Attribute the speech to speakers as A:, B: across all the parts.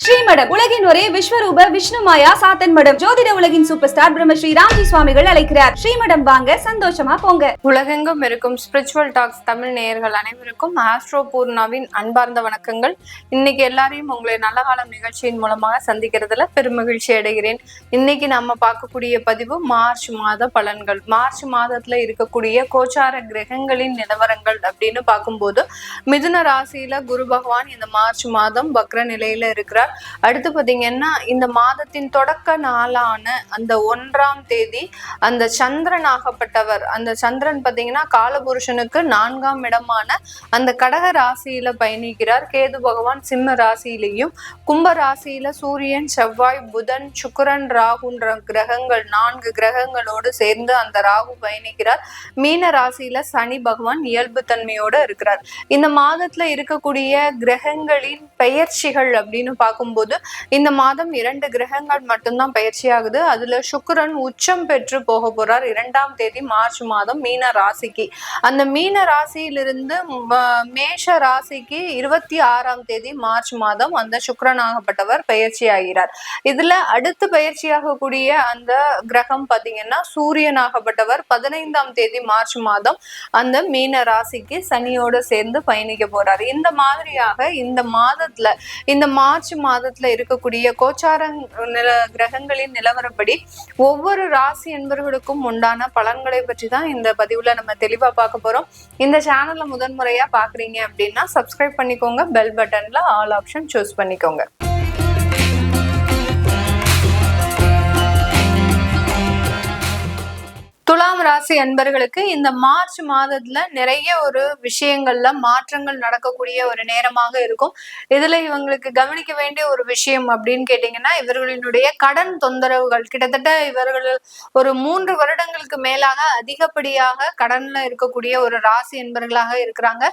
A: ஸ்ரீமடம் உலகின் ஒரே விஸ்வரூப விஷ்ணு மாயா சாத்தன் மடம். ஜோதிட உலகின் சூப்பர் ஸ்டார் பிரம்மஸ்ரீ ராம்ஜி சுவாமிகள் அழைக்கிறார். ஸ்ரீமடம் வாங்க, சந்தோஷமா போங்க.
B: உலகெங்கும் இருக்கும் ஸ்பிரிச்சுவல் டாக்ஸ் தமிழ் நேயர்கள் அனைவருக்கும் ஆஸ்ட்ரோ பூர்ணாவின் அன்பார்ந்த வணக்கங்கள். இன்னைக்கு எல்லாரையும் உங்களை நல்ல காலம் நிகழ்ச்சியின் மூலமாக சந்திக்கிறதுல பெருமகிழ்ச்சி அடைகிறேன். இன்னைக்கு நம்ம பார்க்கக்கூடிய பதிவு மார்ச் மாத பலன்கள். மார்ச் மாதத்துல இருக்கக்கூடிய கோச்சார கிரகங்களின் நிலவரங்கள் அப்படின்னு பார்க்கும்போது மிதுன ராசியில குரு பகவான் இந்த மார்ச் மாதம் வக்ர நிலையில இருக்கிறார். அடுத்து பாத்தீங்கன்னா இந்த மாதத்தின் தொடக்க நாளான அந்த 1ஆம் தேதி அந்த சந்திரன் ஆகப்பட்டவர், அந்த சந்திரன் பாத்தீங்கன்னா காலபுருஷனுக்கு 4ஆம் இடமான அந்த கடக ராசியில பயணிக்கிறார். கேது பகவான் சிம்ம ராசியிலையும், கும்ப ராசியில சூரியன், செவ்வாய், புதன், சுக்கிரன், ராகுன்ற கிரகங்கள் 4 கிரகங்களோடு சேர்ந்து அந்த ராகு பயணிக்கிறார். மீன ராசியில சனி பகவான் இயல்பு தன்மையோட இருக்கிறார். இந்த மாதத்துல இருக்கக்கூடிய கிரகங்களின் பெயர்ச்சிகள் அப்படின்னு பார்க்கும்போது இந்த மாதம் 2 கிரகங்கள் மட்டும்தான் பயிற்சி ஆகுது. அதுல சுக்கிரன் உச்சம் பெற்று போக போறார் 2ஆம் தேதி மார்ச் மாதம் மீன ராசிக்கு. அந்த மீன ராசியிலிருந்து மேஷ ராசிக்கு 26ஆம் தேதி மார்ச் மாதம் அந்த சுக்கிரனாகப்பட்டவர் பயிற்சி ஆகிறார். இதுல அடுத்து பயிற்சியாகக்கூடிய அந்த கிரகம் பாத்தீங்கன்னா சூரியனாகப்பட்டவர் 15ஆம் தேதி மார்ச் மாதம் அந்த மீன ராசிக்கு சனியோட சேர்ந்து பயணிக்க போறார். இந்த மாதிரியாக இந்த மாதத்துல, இந்த மார்ச் மாதத்துல இருக்கக்கூடிய கோச்சார கிரகங்களின் நிலவரப்படி ஒவ்வொரு ராசி என்பவர்களுக்கும் உண்டான பலன்களை பற்றி தான் இந்த பதிவுல நம்ம தெளிவா பார்க்க போறோம். இந்த சேனல்ல முதன்முறையா பாக்குறீங்க அப்படின்னா சப்ஸ்கிரைப் பண்ணிக்கோங்க, பெல் பட்டன்ல ஆல் ஆப்ஷன் சூஸ் பண்ணிக்கோங்க. துலாம் ராசி அன்பர்களுக்கு இந்த மார்ச் மாதத்துல நிறைய ஒரு விஷயங்கள்ல மாற்றங்கள் நடக்கக்கூடிய ஒரு நேரமாக இருக்கும். இதுல இவங்களுக்கு கவனிக்க வேண்டிய ஒரு விஷயம் அப்படின்னு கேட்டீங்கன்னா, இவர்களினுடைய கடன் தொந்தரவுகள் கிட்டத்தட்ட இவர்கள் ஒரு 3 வருடங்களுக்கு மேலாக அதிகப்படியாக கடன்ல இருக்கக்கூடிய ஒரு ராசி என்பர்களாக இருக்கிறாங்க.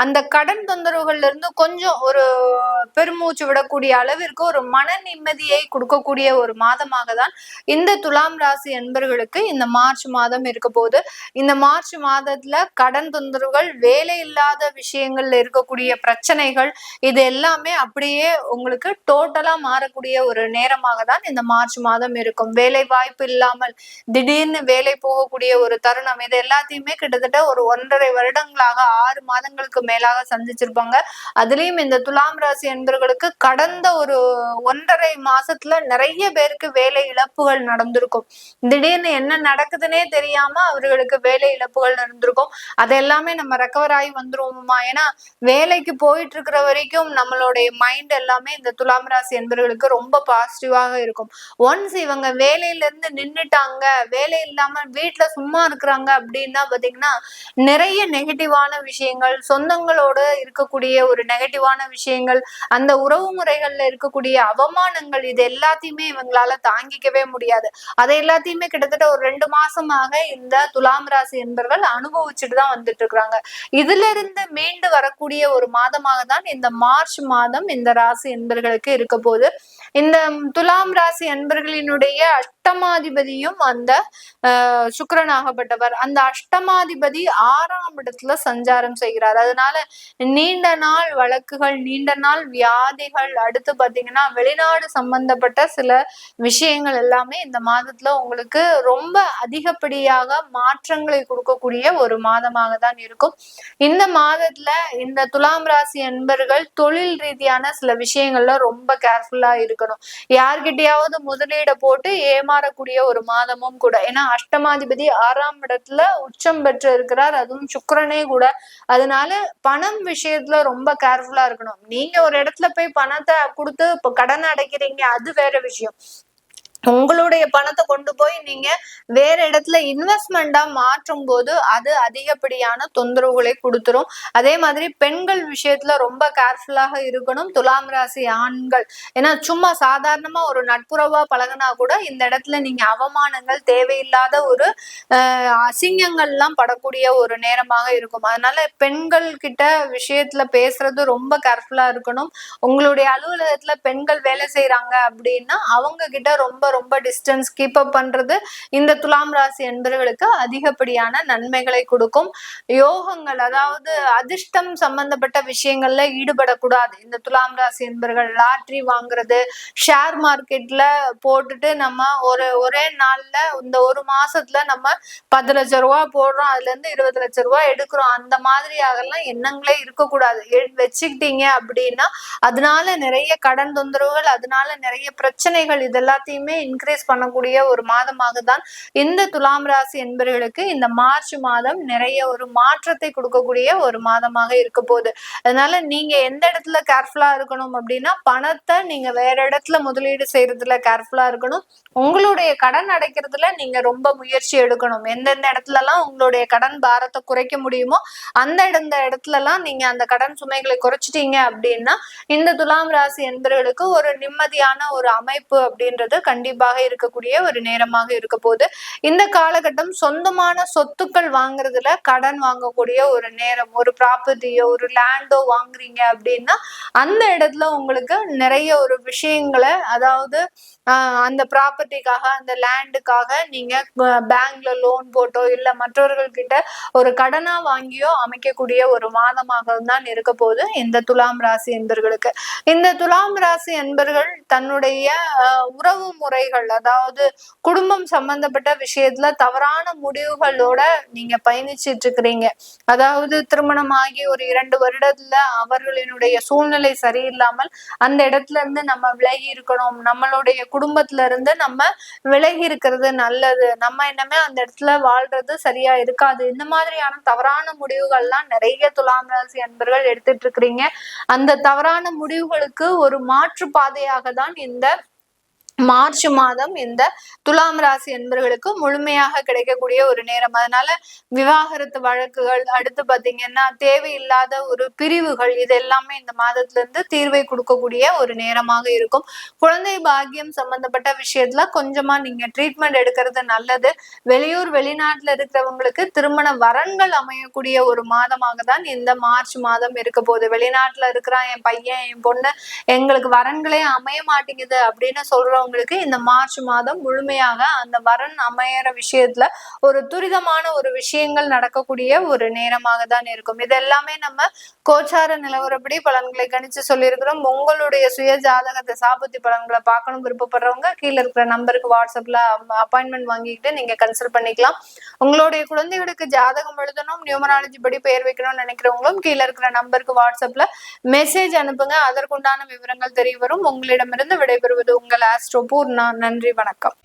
B: அந்த கடன் தொந்தரவுகள்ல இருந்து கொஞ்சம் ஒரு பெருமூச்சு விடக்கூடிய அளவிற்கு ஒரு மன நிம்மதியை கொடுக்கக்கூடிய ஒரு மாதமாக தான் இந்த துலாம் ராசி அன்பர்களுக்கு இந்த மார்ச் மாதம் இருக்க போது. இந்த மார்ச் மாதத்துல கடன் தொந்தரவுகள், வேலை இல்லாத விஷயங்கள்ல இருக்கக்கூடிய பிரச்சனைகள், இது எல்லாமே அப்படியே உங்களுக்கு டோட்டலா மாறக்கூடிய ஒரு நேரமாக தான் இந்த மார்ச் மாதம் இருக்கும். வேலை வாய்ப்பு இல்லாமல் திடீர்னு வேலை போகக்கூடிய ஒரு தருணம், இது எல்லாத்தையுமே கிட்டத்தட்ட ஒரு 1.5 வருடங்களாக 6 மாதங்களுக்கு மேலாக சந்திச்சிருப்பாங்க. அதுலயும் இந்த துலாம் ராசி என்பவர்களுக்கு கடந்த ஒரு 1.5 மாசத்துல நிறைய பேருக்கு வேலை இழப்புகள் நடந்திருக்கும். திடீர்னு என்ன நடக்குதுன்னே தெரியாம அவர்களுக்கு வேலை இழப்புகள் நடந்திருக்கும். அது எல்லாமே நம்ம ரெக்கவர் ஆகி வந்துருவோமா? ஏன்னா வேலைக்கு போயிட்டு இருக்கிற வரைக்கும் நம்மளுடைய மைண்ட் எல்லாமே இந்த துலாம் ராசி என்பவர்களுக்கு ரொம்ப பாசிட்டிவாக இருக்கும். ஒன்ஸ் இவங்க வேலையில இருந்து நின்னுட்டாங்க, வேலை இல்லாம வீட்டுல சும்மா இருக்கிறாங்க அப்படின்னா பாத்தீங்கன்னா நிறைய நெகட்டிவான விஷயங்கள், சொந்தங்களோட இருக்கக்கூடிய ஒரு நெகட்டிவான விஷயங்கள், அந்த உறவு முறைகள்ல இருக்கக்கூடிய அவமானங்கள், இது எல்லாத்தையுமே இவங்களால தாங்கிக்கவே முடியாது. அதை எல்லாத்தையுமே கிட்டத்தட்ட ஒரு 2 மாசமாக இந்த துலாம் ராசி என்பவர்கள் அனுபவிச்சுட்டு தான் வந்துட்டு இருக்கிறாங்க. இதுல இருந்து மீண்டு வரக்கூடிய ஒரு மாதமாக தான் இந்த மார்ச் மாதம் இந்த ராசி என்பவர்களுக்கு இருக்க போது. இந்த துலாம் ராசி அன்பர்களினுடைய அஷ்டமாதிபதியும் அந்த சுக்கிரனாகப்பட்டவர், அந்த அஷ்டமாதிபதி 6ஆம் இடத்துல சஞ்சாரம் செய்கிறார். அதனால நீண்ட நாள் வழக்குகள், நீண்ட நாள் வியாதிகள், அடுத்து பாத்தீங்கன்னா வெளிநாடு சம்பந்தப்பட்ட சில விஷயங்கள் எல்லாமே இந்த மாதத்துல உங்களுக்கு ரொம்ப அதிகப்படியாக மாற்றங்களை கொடுக்கக்கூடிய ஒரு மாதமாக தான் இருக்கும். இந்த மாதத்துல இந்த துலாம் ராசி அன்பர்கள் தொழில் ரீதியான சில விஷயங்கள்ல ரொம்ப கேர்ஃபுல்லா இருக்கணும். யார்கிட்டயாவது முதலீட போட்டு ஏமாறக்கூடிய ஒரு மாதமும் கூட. ஏன்னா அஷ்டமாதிபதி 6ஆம் இடத்துல உச்சம் பெற்று இருக்கிறார், அதுவும் சுக்கிரனே கூட. அதனால பணம் விஷயத்துல ரொம்ப கேர்ஃபுல்லா இருக்கணும். நீங்க ஒரு இடத்துல போய் பணத்தை கொடுத்து இப்ப கடன் அடைக்கிறீங்க, அது வேற விஷயம். உங்களுடைய பணத்தை கொண்டு போய் நீங்க வேற இடத்துல இன்வெஸ்ட்மெண்டா மாற்றும் போது அது அதிகப்படியான தொந்தரவுகளை கொடுத்துரும். அதே மாதிரி பெண்கள் விஷயத்துல ரொம்ப கேர்ஃபுல்லாக இருக்கணும் துலாம் ராசி ஆண்கள். ஏன்னா சும்மா சாதாரணமா ஒரு நட்புறவா பழகினா கூட இந்த இடத்துல நீங்க அவமானங்கள், தேவையில்லாத ஒரு அசிங்கங்கள்லாம் படக்கூடிய ஒரு நேரமாக இருக்கும். அதனால பெண்கள் கிட்ட விஷயத்துல பேசுறது ரொம்ப கேர்ஃபுல்லா இருக்கணும். உங்களுடைய அலுவலகத்துல பெண்கள் வேலை செய்யறாங்க அப்படின்னா அவங்க கிட்ட ரொம்ப ரொம்ப டிஸ்டன்ஸ் கீப் அப் பண்றது இந்த துலாம் ராசி என்பவர்களுக்கு அதிகப்படியான நன்மைகளை கொடுக்கும். யோகங்கள், அதாவது அதிர்ஷ்டம் சம்பந்தப்பட்ட விஷயங்கள்ல ஈடுபடக்கூடாது இந்த துலாம் ராசி என்பவர்கள். லாட்ரி வாங்குறது, ஷேர் மார்க்கெட்ல போட்டுட்டு நம்ம ஒரே நாள்ல இந்த ஒரு மாசத்துல நம்ம 10 லட்சம் ரூபாய் போடுறோம், அதுல இருந்து 20 லட்சம் ரூபாய் எடுக்கிறோம், அந்த மாதிரியாகலாம் எண்ணங்களே இருக்கக்கூடாது. வச்சுக்கிட்டீங்க அப்படின்னா அதனால நிறைய கடன் தொந்தரவுகள், அதனால நிறைய பிரச்சனைகள், இது எல்லாத்தையுமே இன்க்ரீஸ் பண்ணக்கூடிய ஒரு மாதமாக தான் இந்த துலாம் ராசி என்பவர்களுக்கு இந்த மார்ச் மாதம் நிறைய ஒரு மாற்றத்தை கொடுக்கக்கூடிய ஒரு மாதமாக இருக்க போகுது. அதனால நீங்க எந்த இடத்துல கேர்ஃபுல்லா இருக்கணும் அப்படின்னா, பணத்தை நீங்க வேற இடத்துல முதலீடு செய்யறதுல கேர்ஃபுல்லா இருக்கணும். உங்களுடைய கடன் அடைக்கிறதுல நீங்க ரொம்ப முயற்சி எடுக்கணும். எந்தெந்த இடத்துல எல்லாம் உங்களுடைய கடன் பாரத்தை குறைக்க முடியுமோ அந்த இடத்துல எல்லாம் நீங்க அந்த கடன் சுமைகளை குறைச்சிட்டீங்க அப்படின்னா இந்த துலாம் ராசி என்பவர்களுக்கு ஒரு நிம்மதியான ஒரு அமைப்பு அப்படின்றது கண்டிப்பாக இருக்கக்கூடிய ஒரு நேரமாக இருக்க போகுது. இந்த காலகட்டம் சொந்தமான சொத்துக்கள் வாங்குறதுல கடன் வாங்கக்கூடிய ஒரு நேரம். ஒரு ப்ராப்பர்ட்டியோ ஒரு லேண்டோ வாங்குறீங்க அப்படின்னா அந்த இடத்துல உங்களுக்கு நிறைய ஒரு விஷயங்களை, அதாவது அந்த ப்ராப்பர்ட்டிக்காக அந்த லேண்டுக்காக நீங்க பேங்க்ல லோன் போட்டோ இல்ல மற்றவர்கள் கிட்ட ஒரு கடனா வாங்கியோ அமைக்கக்கூடிய ஒரு மாதமாக தான் இருக்க போகுது இந்த துலாம் ராசி என்பவர்களுக்கு. இந்த துலாம் ராசி என்பர்கள் தன்னுடைய உறவு முறைகள், அதாவது குடும்பம் சம்பந்தப்பட்ட விஷயத்துல தவறான முடிவுகளோட நீங்க பயணிச்சிட்டு இருக்கிறீங்க. அதாவது திருமணம் ஆகி ஒரு 2 வருடத்துல அவர்களினுடைய சூழ்நிலை சரியில்லாமல் அந்த இடத்துல இருந்து நம்ம விலகி இருக்கணும், நம்மளுடைய குடும்பத்துல இருந்து நம்ம விலகி இருக்கிறது நல்லது, நம்ம என்னமே அந்த இடத்துல வாழ்றது சரியா இருக்காது, இந்த மாதிரியான தவறான முடிவுகள்லாம் நிறைய துலாம் ராசி அன்பர்கள் எடுத்துட்டு இருக்கிறீங்க. அந்த தவறான முடிவுகளுக்கு ஒரு மாற்று பாதையாக தான் இந்த மார்ச் மாதம் இந்த துலாம் ராசி என்பவர்களுக்கு முழுமையாக கிடைக்கக்கூடிய ஒரு நேரம். அதனால விவாகரத்து வழக்குகள், அடுத்து பாத்தீங்கன்னா தேவையில்லாத ஒரு பிரிவுகள், இது எல்லாமே இந்த மாதத்துல இருந்து தீர்வை கொடுக்கக்கூடிய ஒரு நேரமாக இருக்கும். குழந்தை பாக்கியம் சம்பந்தப்பட்ட விஷயத்துல கொஞ்சமா நீங்க ட்ரீட்மெண்ட் எடுக்கிறது நல்லது. வெளியூர் வெளிநாட்டுல இருக்கிறவங்களுக்கு திருமண வரன்கள் அமையக்கூடிய ஒரு மாதமாக தான் இந்த மார்ச் மாதம் இருக்க போகுது. வெளிநாட்டுல இருக்கிறான் என் பையன் என் பொண்ணு, எங்களுக்கு வரன்களே அமைய மாட்டேங்குது அப்படின்னு சொல்றவங்களுக்கு இந்த மார்ச் மாதம் முழுமையாக அந்த வரன் அமையற விஷயத்துல ஒரு துரிதமான ஒரு விஷயங்கள் நடக்கக்கூடிய ஒரு நேரமாக தான் இருக்கும். இது எல்லாமே நம்ம கோச்சார நிலவரப்படி பலன்களை கணிச்சு சொல்லியிருக்கிறோம். உங்களுடைய சுய ஜாதகத்தை சாபத்தி பலன்களை பார்க்கணும் விருப்பப்படுறவங்க கீழே இருக்கிற நம்பருக்கு வாட்ஸ்அப்ல அப்பாயின்மெண்ட் வாங்கிக்கிட்டு நீங்க கன்சல்ட் பண்ணிக்கலாம். உங்களுடைய குழந்தைகளுக்கு ஜாதகம் எழுதணும், நியூமராலஜி படி பெயர் வைக்கணும்னு நினைக்கிறவங்களும் கீழே இருக்கிற நம்பருக்கு வாட்ஸ்அப்ல மெசேஜ் அனுப்புங்க. அதற்குண்டான விவரங்கள் தெரிய வரும். உங்களிடமிருந்து விடைபெறுவது உங்கள் ஆஸ்ட்ரோ பூர்ணா. நன்றி, வணக்கம்.